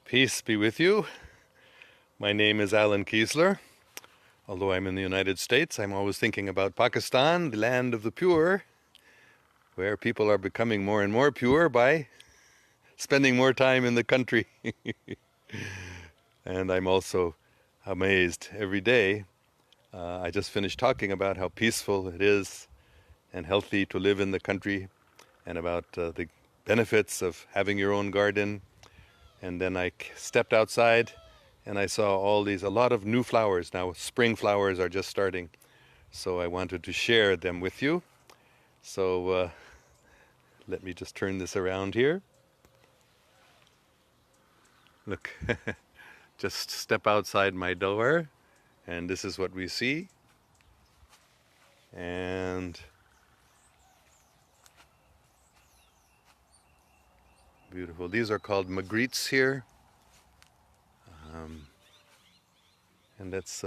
Peace be with you. My name is Alan Kiesler. Although I'm in the United States, I'm always thinking about Pakistan, the land of the pure, where people are becoming more and more pure by spending more time in the country. And I'm also amazed every day. I just finished talking about how peaceful it is and healthy to live in the country, and about the benefits of having your own garden. And then I stepped outside and I saw a lot of new flowers. Now spring flowers are just starting, so I wanted to share them with you. So let me just turn this around here. Look, just step outside my door and this is what we see. And beautiful. These are called magrittes here. And this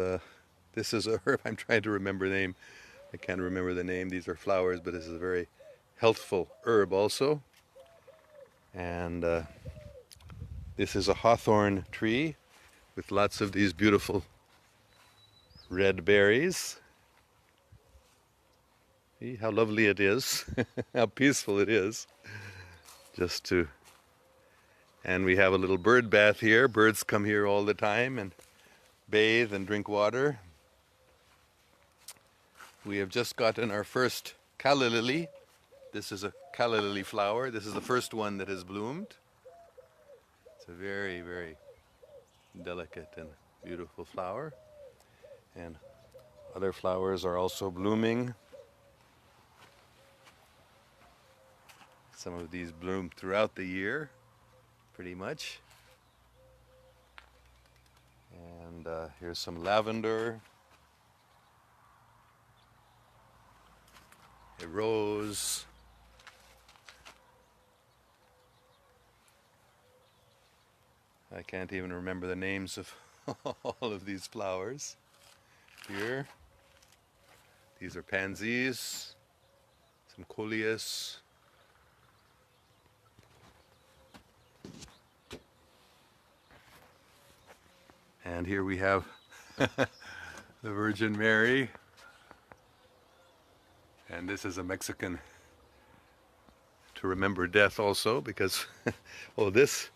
is a herb. I'm trying to remember the name. I can't remember the name. These are flowers, but this is a very healthful herb also. And this is a hawthorn tree with lots of these beautiful red berries. See how lovely it is, how peaceful it is. And we have a little bird bath here. Birds come here all the time and bathe and drink water. We have just gotten our first calla lily. This is a calla lily flower. This is the first one that has bloomed. It's a very, very delicate and beautiful flower. And other flowers are also blooming. Some of these bloom throughout the year, pretty much. And here's some lavender, a rose, I can't even remember the names of all of these flowers here. These are pansies, some coleus. And here we have the Virgin Mary. And this is a Mexican to remember death also, because oh, this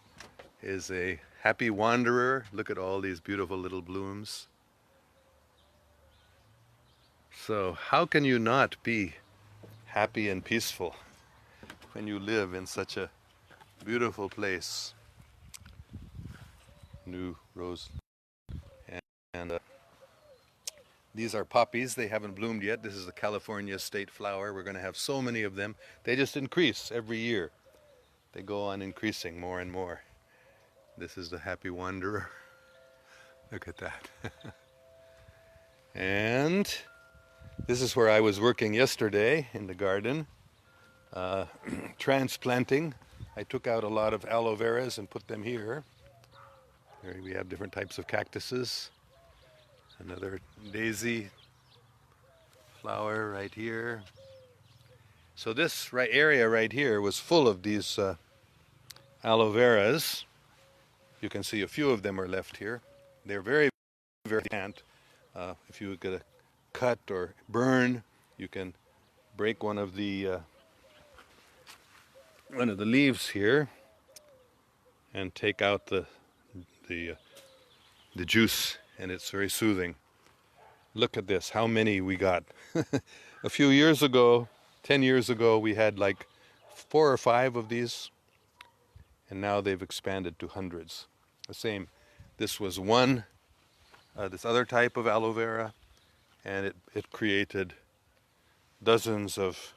is a happy wanderer. Look at all these beautiful little blooms. So how can you not be happy and peaceful when you live in such a beautiful place? New rose. And these are poppies. They haven't bloomed yet. This is the California state flower. We're going to have so many of them. They just increase every year. They go on increasing more and more. This is the happy wanderer. Look at that. And this is where I was working yesterday in the garden, transplanting. I took out a lot of aloe veras and put them here. Here we have different types of cactuses. Another daisy flower right here. So this area right here was full of these aloe veras. You can see a few of them are left here. They're very, very plant. If you get a cut or burn, you can break one of the leaves here and take out the juice, and it's very soothing. Look at this, how many we got. A few years ago, 10 years ago, we had like 4 or 5 of these, and now they've expanded to hundreds. The same, this was one, this other type of aloe vera, and it created dozens of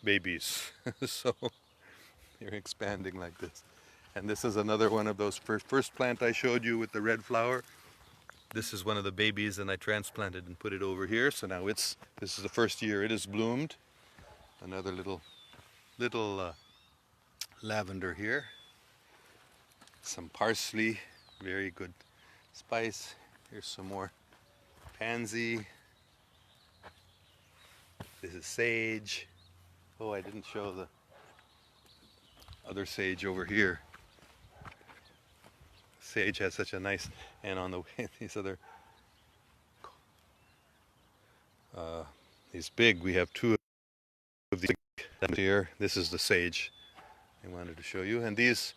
babies. So they're expanding like this. And this is another one of those first plant I showed you with the red flower. This is one of the babies, and I transplanted and put it over here. So now this is the first year it has bloomed. Another little lavender here. Some parsley, very good spice. Here's some more pansy. This is sage. Oh, I didn't show the other sage over here. sage has such a nice, and on the way, these other, these big, we have two of these here. This is the sage I wanted to show you. And this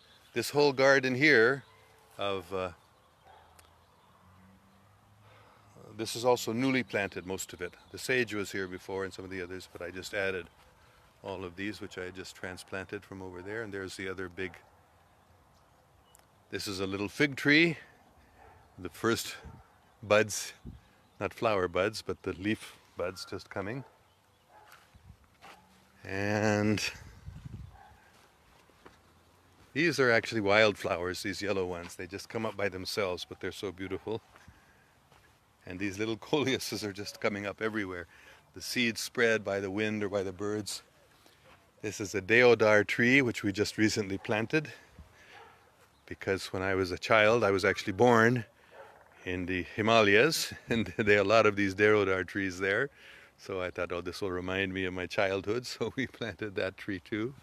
whole garden here of, this is also newly planted, most of it. The sage was here before and some of the others, but I just added all of these, which I just transplanted from over there. And there's the other big, this is a little fig tree. The first buds, not flower buds, but the leaf buds just coming. And these are actually wildflowers, these yellow ones. They just come up by themselves, but they're so beautiful. And these little coleuses are just coming up everywhere. The seeds spread by the wind or by the birds. This is a deodar tree, which we just recently planted. Because when I was a child, I was actually born in the Himalayas, and there are a lot of these deodar trees there. So I thought, oh, this will remind me of my childhood, so we planted that tree too.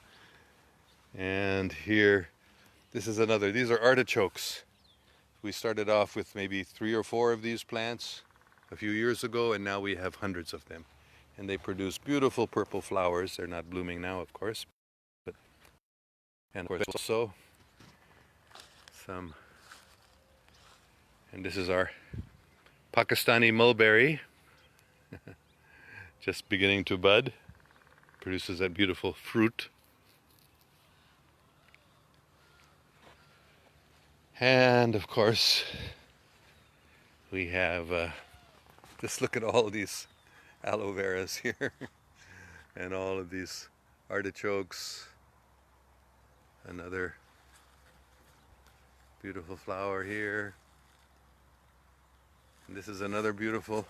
And here, this is another, these are artichokes. We started off with maybe 3 or 4 of these plants a few years ago, and now we have hundreds of them. And they produce beautiful purple flowers. They're not blooming now, of course. And of course also some, and this is our Pakistani mulberry, just beginning to bud. Produces that beautiful fruit. And of course, we have, just look at all these aloe veras here, and all of these artichokes. Another beautiful flower here. And this is another beautiful,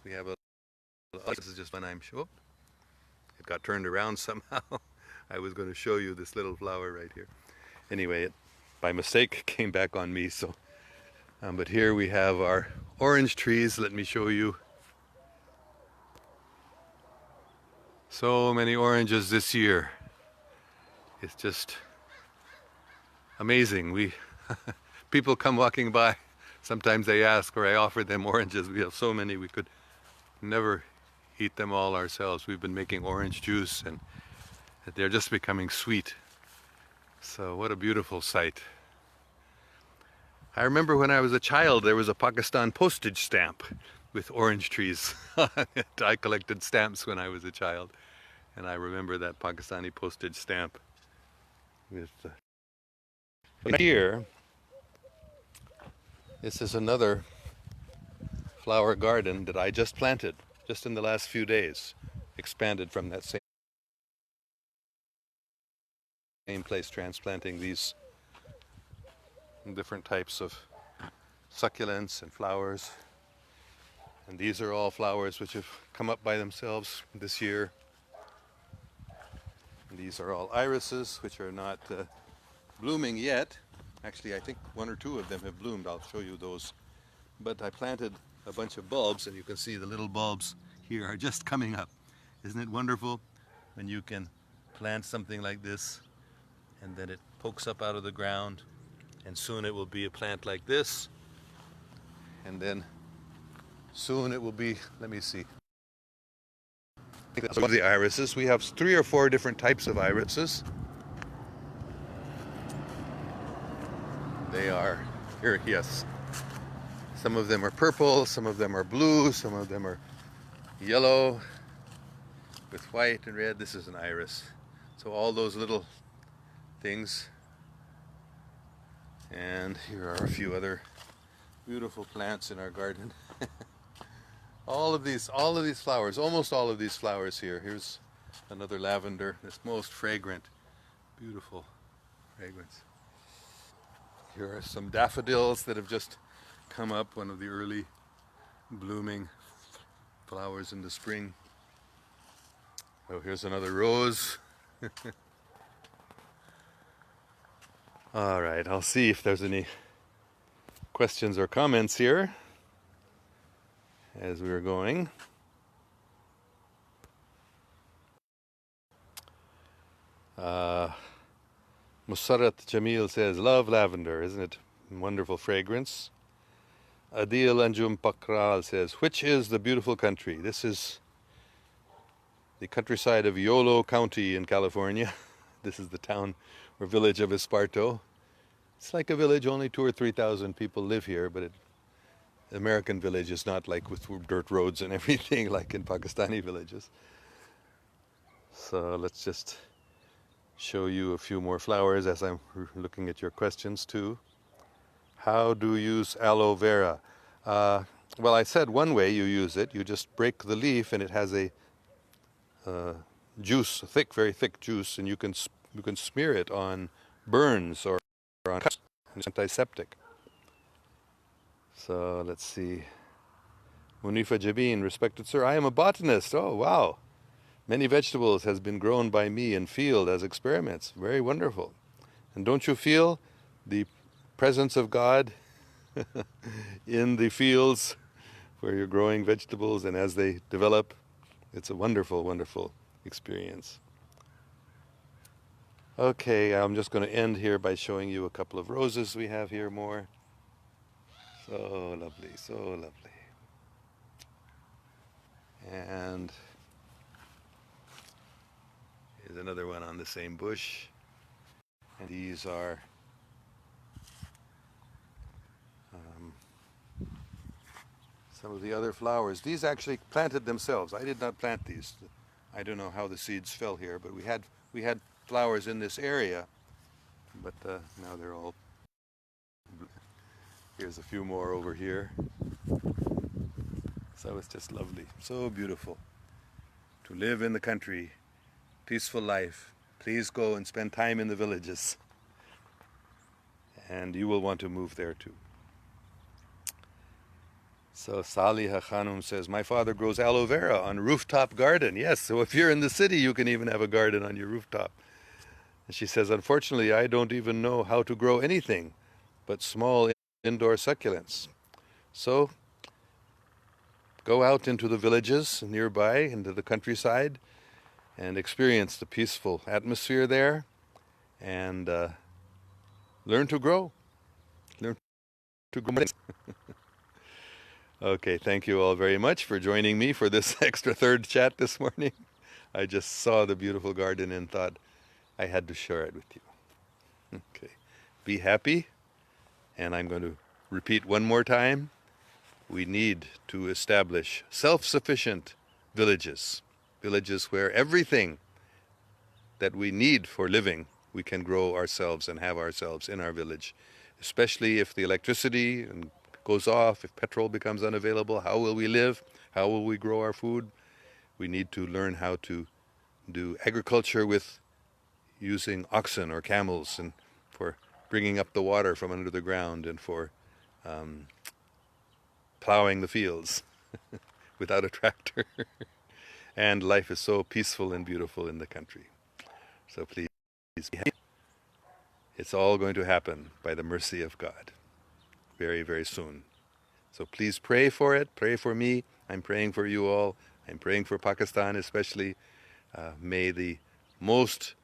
we have a, this is just one I'm sure. It got turned around somehow. I was going to show you this little flower right here. Anyway, it by mistake came back on me, so but here we have our orange trees. Let me show you. So many oranges this year. It's just amazing. We people come walking by, sometimes they ask, or I offer them oranges. We have so many we could never eat them all ourselves. We've been making orange juice and they're just becoming sweet. So what a beautiful sight. I remember when I was a child, there was a Pakistan postage stamp with orange trees. I collected stamps when I was a child, and I remember that Pakistani postage stamp. With here, this is another flower garden that I just planted, just in the last few days. Expanded from that same place, transplanting these different types of succulents and flowers. And these are all flowers which have come up by themselves this year. And these are all irises, which are not blooming yet. Actually, I think 1 or 2 of them have bloomed. I'll show you those. But I planted a bunch of bulbs, and you can see the little bulbs here are just coming up. Isn't it wonderful when you can plant something like this and then it pokes up out of the ground, and soon it will be a plant like this, and then soon it will be, let me see, some of the irises. We have 3 or 4 different types of irises. They are here, yes. Some of them are purple, some of them are blue, some of them are yellow with white and red. This is an iris. So all those little things. And here are a few other beautiful plants in our garden. all of these flowers, almost all of these flowers here. Here's another lavender. It's most fragrant, beautiful fragrance. Here are some daffodils that have just come up, one of the early blooming flowers in the spring. Oh, here's another rose. All right, I'll see if there's any questions or comments here as we're going. Musarat Jamil says, love lavender, isn't it wonderful fragrance. Adil Anjum Pakral says, which is the beautiful country? This is the countryside of Yolo County in California. This is the town or village of Esparto. It's like a village, only 2,000 or 3,000 people live here, but American village is not like with dirt roads and everything like in Pakistani villages. So let's just show you a few more flowers as I'm looking at your questions too. How do you use aloe vera? Well, I said one way you use it. You just break the leaf and it has a juice, very thick juice, and you can smear it on burns or on cuts. It's antiseptic. So let's see. Munifa Jabin, respected sir, I am a botanist. Oh, wow. Many vegetables has been grown by me in field as experiments. Very wonderful. And don't you feel the presence of God in the fields where you're growing vegetables, and as they develop, it's a wonderful, wonderful experience. Okay, I'm just going to end here by showing you a couple of roses we have here more. So lovely, so lovely. And here's another one on the same bush. And these are some of the other flowers. These actually planted themselves. I did not plant these. I don't know how the seeds fell here, but we had flowers in this area, but now they're all. Here's a few more over here. So it's just lovely, so beautiful to live in the country, peaceful life. Please go and spend time in the villages, and you will want to move there too. So Saliha Khanum says, my father grows aloe vera on a rooftop garden. Yes, so if you're in the city, you can even have a garden on your rooftop. And she says, unfortunately, I don't even know how to grow anything but small indoor succulents. So go out into the villages nearby, into the countryside, and experience the peaceful atmosphere there, and learn to grow. Learn to grow. Okay, thank you all very much for joining me for this extra third chat this morning. I just saw the beautiful garden and thought I had to share it with you. Okay, be happy, and I'm going to repeat one more time. We need to establish self-sufficient villages, villages where everything that we need for living, we can grow ourselves and have ourselves in our village, especially if the electricity goes off, if petrol becomes unavailable. How will we live? How will we grow our food? We need to learn how to do agriculture with using oxen or camels, and for bringing up the water from under the ground, and for plowing the fields without a tractor. And life is so peaceful and beautiful in the country. So please be happy. It's all going to happen by the mercy of God very, very soon. So please pray for it. Pray for me. I'm praying for you all. I'm praying for Pakistan especially. May the most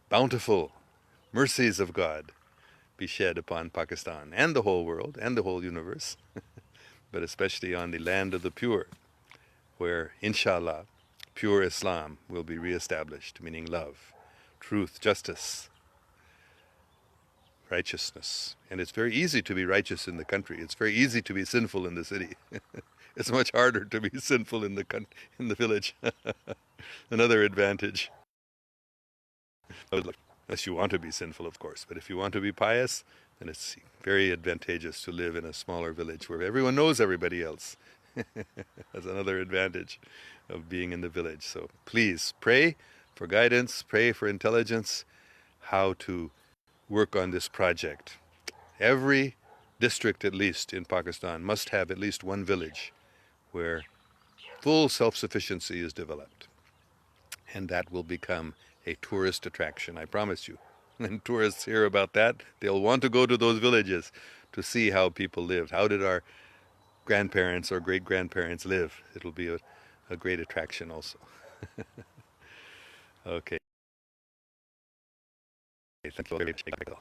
bountiful mercies of God be shed upon Pakistan and the whole world and the whole universe, but especially on the land of the pure, where, inshallah, pure Islam will be reestablished, meaning love, truth, justice, righteousness. And it's very easy to be righteous in the country. It's very easy to be sinful in the city. It's much harder to be sinful in the village. Another advantage. Unless you want to be sinful, of course. But if you want to be pious, then it's very advantageous to live in a smaller village where everyone knows everybody else. That's another advantage of being in the village. So please pray for guidance, pray for intelligence, how to work on this project. Every district, at least in Pakistan, must have at least one village where full self-sufficiency is developed. And that will become a tourist attraction, I promise you. When tourists hear about that, they'll want to go to those villages to see how people lived. How did our grandparents or great-grandparents live? It'll be a great attraction also. Okay. Thank you.